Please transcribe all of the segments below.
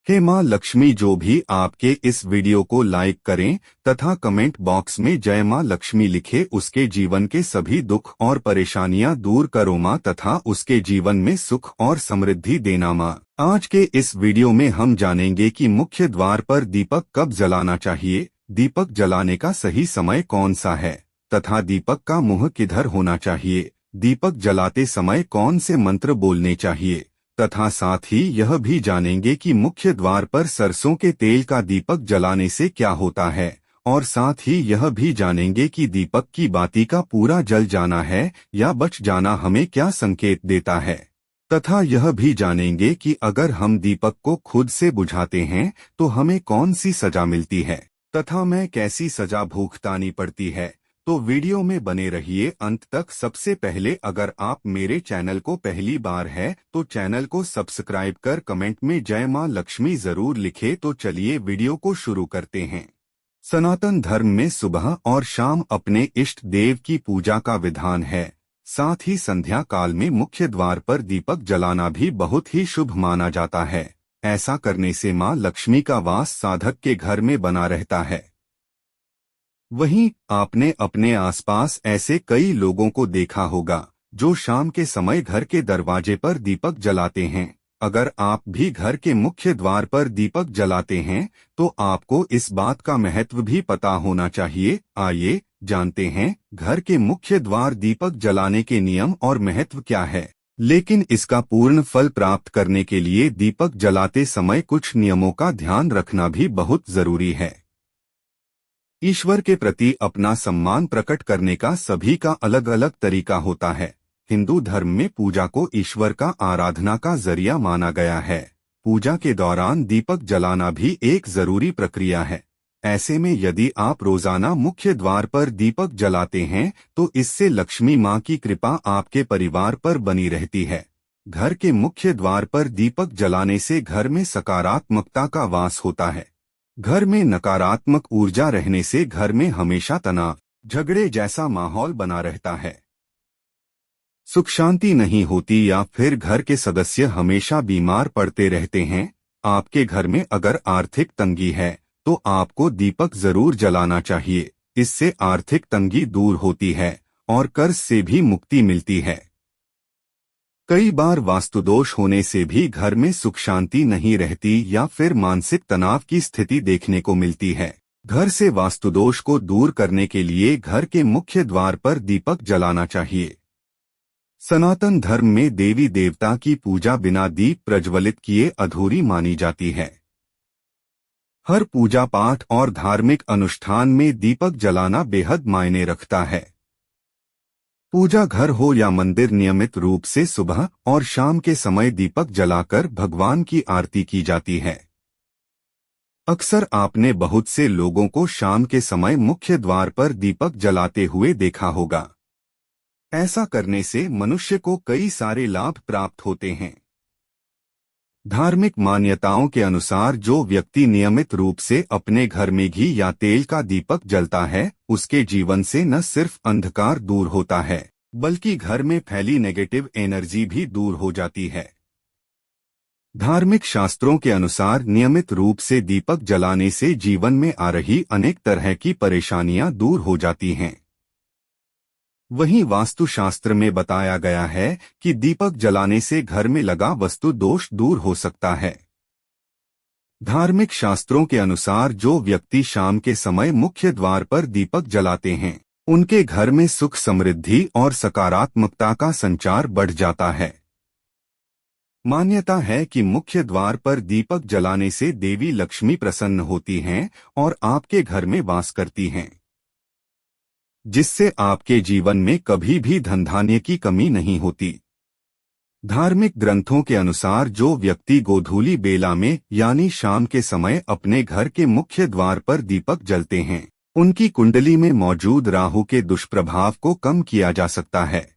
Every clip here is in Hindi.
हे माँ लक्ष्मी, जो भी आपके इस वीडियो को लाइक करें तथा कमेंट बॉक्स में जय माँ लक्ष्मी लिखे, उसके जीवन के सभी दुख और परेशानियां दूर करो माँ तथा उसके जीवन में सुख और समृद्धि देना माँ। आज के इस वीडियो में हम जानेंगे कि मुख्य द्वार पर दीपक कब जलाना चाहिए, दीपक जलाने का सही समय कौन सा है तथा दीपक का मुंह किधर होना चाहिए, दीपक जलाते समय कौन से मंत्र बोलने चाहिए तथा साथ ही यह भी जानेंगे कि मुख्य द्वार पर सरसों के तेल का दीपक जलाने से क्या होता है, और साथ ही यह भी जानेंगे कि दीपक की बाती का पूरा जल जाना है या बच जाना हमें क्या संकेत देता है, तथा यह भी जानेंगे कि अगर हम दीपक को खुद से बुझाते हैं तो हमें कौन सी सजा मिलती है तथा मैं कैसी सजा भुगतानी पड़ती है। तो वीडियो में बने रहिए अंत तक। सबसे पहले अगर आप मेरे चैनल को पहली बार है तो चैनल को सब्सक्राइब कर कमेंट में जय मां लक्ष्मी जरूर लिखे। तो चलिए वीडियो को शुरू करते हैं। सनातन धर्म में सुबह और शाम अपने इष्ट देव की पूजा का विधान है। साथ ही संध्या काल में मुख्य द्वार पर दीपक जलाना भी बहुत ही शुभ माना जाता है। ऐसा करने से मां लक्ष्मी का वास साधक के घर में बना रहता है। वहीं आपने अपने आसपास ऐसे कई लोगों को देखा होगा जो शाम के समय घर के दरवाजे पर दीपक जलाते हैं। अगर आप भी घर के मुख्य द्वार पर दीपक जलाते हैं तो आपको इस बात का महत्व भी पता होना चाहिए। आइए जानते हैं घर के मुख्य द्वार दीपक जलाने के नियम और महत्व क्या है। लेकिन इसका पूर्ण फल प्राप्त करने के लिए दीपक जलाते समय कुछ नियमों का ध्यान रखना भी बहुत जरूरी है। ईश्वर के प्रति अपना सम्मान प्रकट करने का सभी का अलग अलग तरीका होता है। हिंदू धर्म में पूजा को ईश्वर का आराधना का जरिया माना गया है। पूजा के दौरान दीपक जलाना भी एक जरूरी प्रक्रिया है। ऐसे में यदि आप रोजाना मुख्य द्वार पर दीपक जलाते हैं तो इससे लक्ष्मी माँ की कृपा आपके परिवार पर बनी रहती है। घर के मुख्य द्वार पर दीपक जलाने से घर में सकारात्मकता का वास होता है। घर में नकारात्मक ऊर्जा रहने से घर में हमेशा तनाव, झगड़े जैसा माहौल बना रहता है। सुख शांति नहीं होती या फिर घर के सदस्य हमेशा बीमार पड़ते रहते हैं। आपके घर में अगर आर्थिक तंगी है तो आपको दीपक जरूर जलाना चाहिए। इससे आर्थिक तंगी दूर होती है और कर्ज से भी मुक्ति मिलती है। कई बार वास्तुदोष होने से भी घर में सुख शांति नहीं रहती या फिर मानसिक तनाव की स्थिति देखने को मिलती है। घर से वास्तुदोष को दूर करने के लिए घर के मुख्य द्वार पर दीपक जलाना चाहिए। सनातन धर्म में देवी देवता की पूजा बिना दीप प्रज्वलित किए अधूरी मानी जाती है। हर पूजा पाठ और धार्मिक अनुष्ठान में दीपक जलाना बेहद मायने रखता है। पूजा घर हो या मंदिर, नियमित रूप से सुबह और शाम के समय दीपक जलाकर भगवान की आरती की जाती है। अक्सर आपने बहुत से लोगों को शाम के समय मुख्य द्वार पर दीपक जलाते हुए देखा होगा। ऐसा करने से मनुष्य को कई सारे लाभ प्राप्त होते हैं। धार्मिक मान्यताओं के अनुसार जो व्यक्ति नियमित रूप से अपने घर में घी या तेल का दीपक जलता है उसके जीवन से न सिर्फ अंधकार दूर होता है बल्कि घर में फैली नेगेटिव एनर्जी भी दूर हो जाती है। धार्मिक शास्त्रों के अनुसार नियमित रूप से दीपक जलाने से जीवन में आ रही अनेक तरह की परेशानियां दूर हो जाती हैं। वहीं वास्तुशास्त्र में बताया गया है कि दीपक जलाने से घर में लगा वस्तु दोष दूर हो सकता है। धार्मिक शास्त्रों के अनुसार जो व्यक्ति शाम के समय मुख्य द्वार पर दीपक जलाते हैं उनके घर में सुख, समृद्धि और सकारात्मकता का संचार बढ़ जाता है। मान्यता है कि मुख्य द्वार पर दीपक जलाने से देवी लक्ष्मी प्रसन्न होती हैं और आपके घर में वास करती हैं, जिससे आपके जीवन में कभी भी धन धान्य की कमी नहीं होती। धार्मिक ग्रंथों के अनुसार जो व्यक्ति गोधूली बेला में यानी शाम के समय अपने घर के मुख्य द्वार पर दीपक जलते हैं उनकी कुंडली में मौजूद राहु के दुष्प्रभाव को कम किया जा सकता है।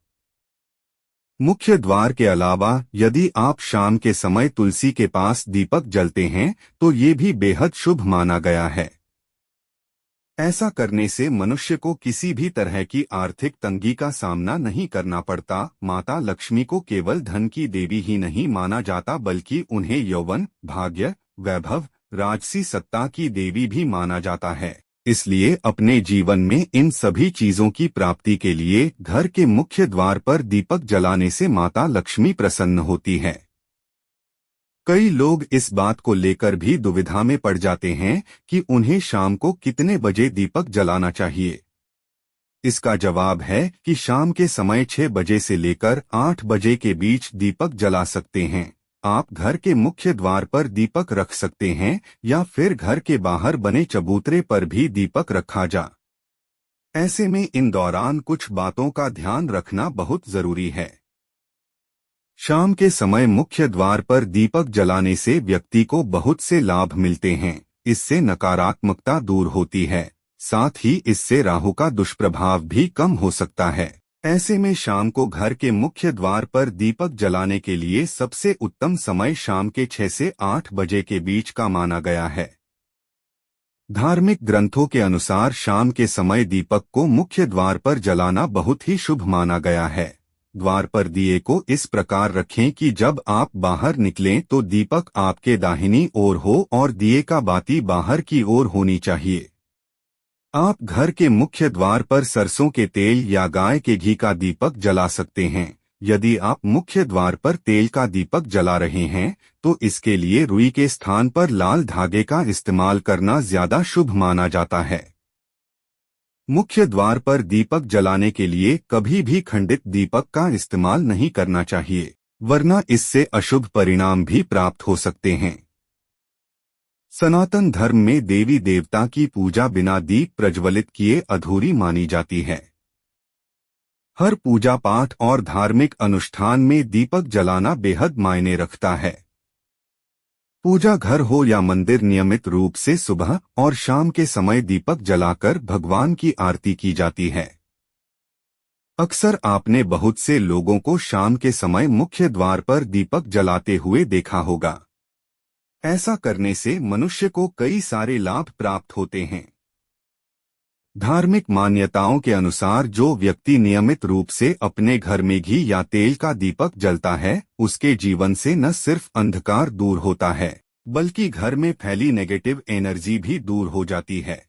मुख्य द्वार के अलावा यदि आप शाम के समय तुलसी के पास दीपक जलते हैं तो ये भी बेहद शुभ माना गया है। ऐसा करने से मनुष्य को किसी भी तरह की आर्थिक तंगी का सामना नहीं करना पड़ता। माता लक्ष्मी को केवल धन की देवी ही नहीं माना जाता बल्कि उन्हें यौवन, भाग्य, वैभव, राजसी सत्ता की देवी भी माना जाता है। इसलिए अपने जीवन में इन सभी चीजों की प्राप्ति के लिए घर के मुख्य द्वार पर दीपक जलाने से माता लक्ष्मी प्रसन्न होती है। कई लोग इस बात को लेकर भी दुविधा में पड़ जाते हैं कि उन्हें शाम को कितने बजे दीपक जलाना चाहिए। इसका जवाब है कि शाम के समय 6 बजे से लेकर 8 बजे के बीच दीपक जला सकते हैं। आप घर के मुख्य द्वार पर दीपक रख सकते हैं या फिर घर के बाहर बने चबूतरे पर भी दीपक रखा जा। ऐसे में इन दौरान कुछ बातों का ध्यान रखना बहुत जरूरी है। शाम के समय मुख्य द्वार पर दीपक जलाने से व्यक्ति को बहुत से लाभ मिलते हैं। इससे नकारात्मकता दूर होती है, साथ ही इससे राहु का दुष्प्रभाव भी कम हो सकता है। ऐसे में शाम को घर के मुख्य द्वार पर दीपक जलाने के लिए सबसे उत्तम समय शाम के 6 से 8 बजे के बीच का माना गया है। धार्मिक ग्रंथों के अनुसार शाम के समय दीपक को मुख्य द्वार पर जलाना बहुत ही शुभ माना गया है। द्वार पर दिए को इस प्रकार रखें कि जब आप बाहर निकलें तो दीपक आपके दाहिनी ओर हो और दिए का बाती बाहर की ओर होनी चाहिए। आप घर के मुख्य द्वार पर सरसों के तेल या गाय के घी का दीपक जला सकते हैं। यदि आप मुख्य द्वार पर तेल का दीपक जला रहे हैं तो इसके लिए रुई के स्थान पर लाल धागे का इस्तेमाल करना ज्यादा शुभ माना जाता है। मुख्य द्वार पर दीपक जलाने के लिए कभी भी खंडित दीपक का इस्तेमाल नहीं करना चाहिए, वरना इससे अशुभ परिणाम भी प्राप्त हो सकते हैं। सनातन धर्म में देवी देवता की पूजा बिना दीप प्रज्वलित किए अधूरी मानी जाती है। हर पूजा पाठ और धार्मिक अनुष्ठान में दीपक जलाना बेहद मायने रखता है। पूजा घर हो या मंदिर, नियमित रूप से सुबह और शाम के समय दीपक जलाकर भगवान की आरती की जाती है। अक्सर आपने बहुत से लोगों को शाम के समय मुख्य द्वार पर दीपक जलाते हुए देखा होगा। ऐसा करने से मनुष्य को कई सारे लाभ प्राप्त होते हैं। धार्मिक मान्यताओं के अनुसार जो व्यक्ति नियमित रूप से अपने घर में घी या तेल का दीपक जलता है, उसके जीवन से न सिर्फ अंधकार दूर होता है, बल्कि घर में फैली नेगेटिव एनर्जी भी दूर हो जाती है।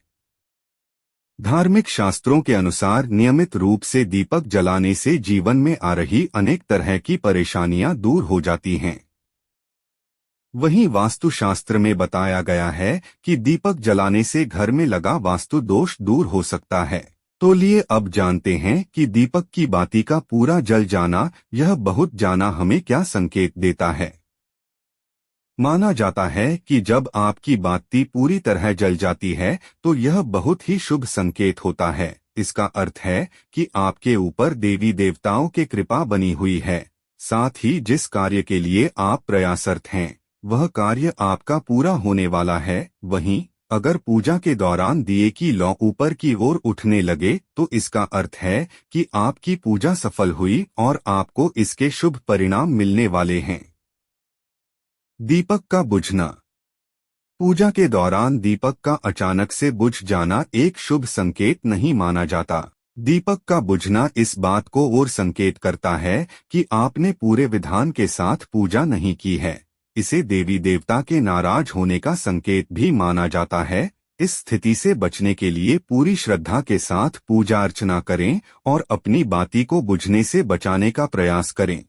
धार्मिक शास्त्रों के अनुसार नियमित रूप से दीपक जलाने से जीवन में आ रही अनेक तरह की परेशानियां दूर हो जाती हैं। वहीं वास्तुशास्त्र में बताया गया है कि दीपक जलाने से घर में लगा वास्तु दोष दूर हो सकता है। तो लिए अब जानते हैं कि दीपक की बाती का पूरा जल जाना, यह बहुत जाना हमें क्या संकेत देता है। माना जाता है कि जब आपकी बाती पूरी तरह जल जाती है तो यह बहुत ही शुभ संकेत होता है। इसका अर्थ है कि आपके ऊपर देवी देवताओं की कृपा बनी हुई है। साथ ही जिस कार्य के लिए आप प्रयासरत हैं वह कार्य आपका पूरा होने वाला है। वहीं अगर पूजा के दौरान दिए की लौ ऊपर की ओर उठने लगे तो इसका अर्थ है कि आपकी पूजा सफल हुई और आपको इसके शुभ परिणाम मिलने वाले हैं। दीपक का बुझना। पूजा के दौरान दीपक का अचानक से बुझ जाना एक शुभ संकेत नहीं माना जाता। दीपक का बुझना इस बात को और संकेत करता है कि आपने पूरे विधान के साथ पूजा नहीं की है। इसे देवी देवता के नाराज होने का संकेत भी माना जाता है। इस स्थिति से बचने के लिए पूरी श्रद्धा के साथ पूजा अर्चना करें और अपनी बाती को बुझने से बचाने का प्रयास करें।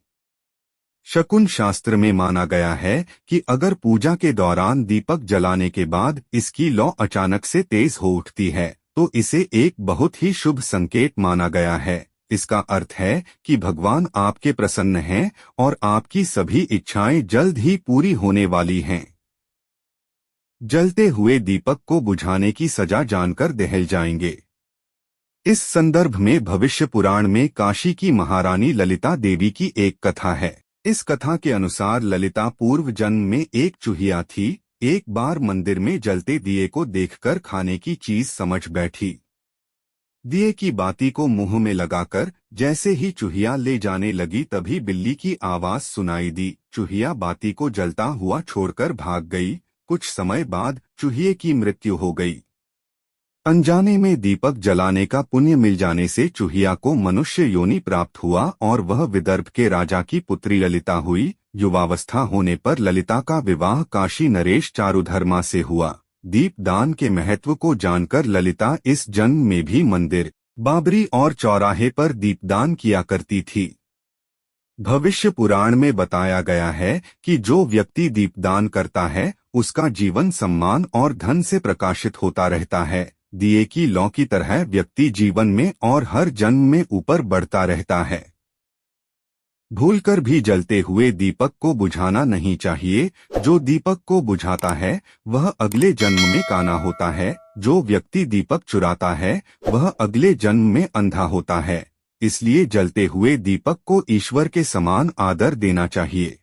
शकुन शास्त्र में माना गया है कि अगर पूजा के दौरान दीपक जलाने के बाद इसकी लौ अचानक से तेज हो उठती है तो इसे एक बहुत ही शुभ संकेत माना गया है। इसका अर्थ है कि भगवान आपके प्रसन्न हैं और आपकी सभी इच्छाएं जल्द ही पूरी होने वाली हैं। जलते हुए दीपक को बुझाने की सजा जानकर दहल जाएंगे। इस संदर्भ में भविष्य पुराण में काशी की महारानी ललिता देवी की एक कथा है। इस कथा के अनुसार ललिता पूर्व जन्म में एक चूहिया थी। एक बार मंदिर में जलते दिए को देखकर खाने की चीज समझ बैठी। दिए की बाती को मुंह में लगाकर जैसे ही चूहिया ले जाने लगी तभी बिल्ली की आवाज सुनाई दी। चूहिया बाती को जलता हुआ छोड़कर भाग गई। कुछ समय बाद चूहिए की मृत्यु हो गई। अनजाने में दीपक जलाने का पुण्य मिल जाने से चूहिया को मनुष्य योनि प्राप्त हुआ और वह विदर्भ के राजा की पुत्री ललिता हुई। युवावस्था होने पर ललिता का विवाह काशी नरेश चारुधर्मा से हुआ। दीपदान के महत्व को जानकर ललिता इस जन्म में भी मंदिर, बाबरी और चौराहे पर दीपदान किया करती थी। भविष्य पुराण में बताया गया है कि जो व्यक्ति दीपदान करता है उसका जीवन सम्मान और धन से प्रकाशित होता रहता है। दिए की लौ की तरह व्यक्ति जीवन में और हर जन्म में ऊपर बढ़ता रहता है। भूलकर भी जलते हुए दीपक को बुझाना नहीं चाहिए। जो दीपक को बुझाता है वह अगले जन्म में काना होता है। जो व्यक्ति दीपक चुराता है वह अगले जन्म में अंधा होता है। इसलिए जलते हुए दीपक को ईश्वर के समान आदर देना चाहिए।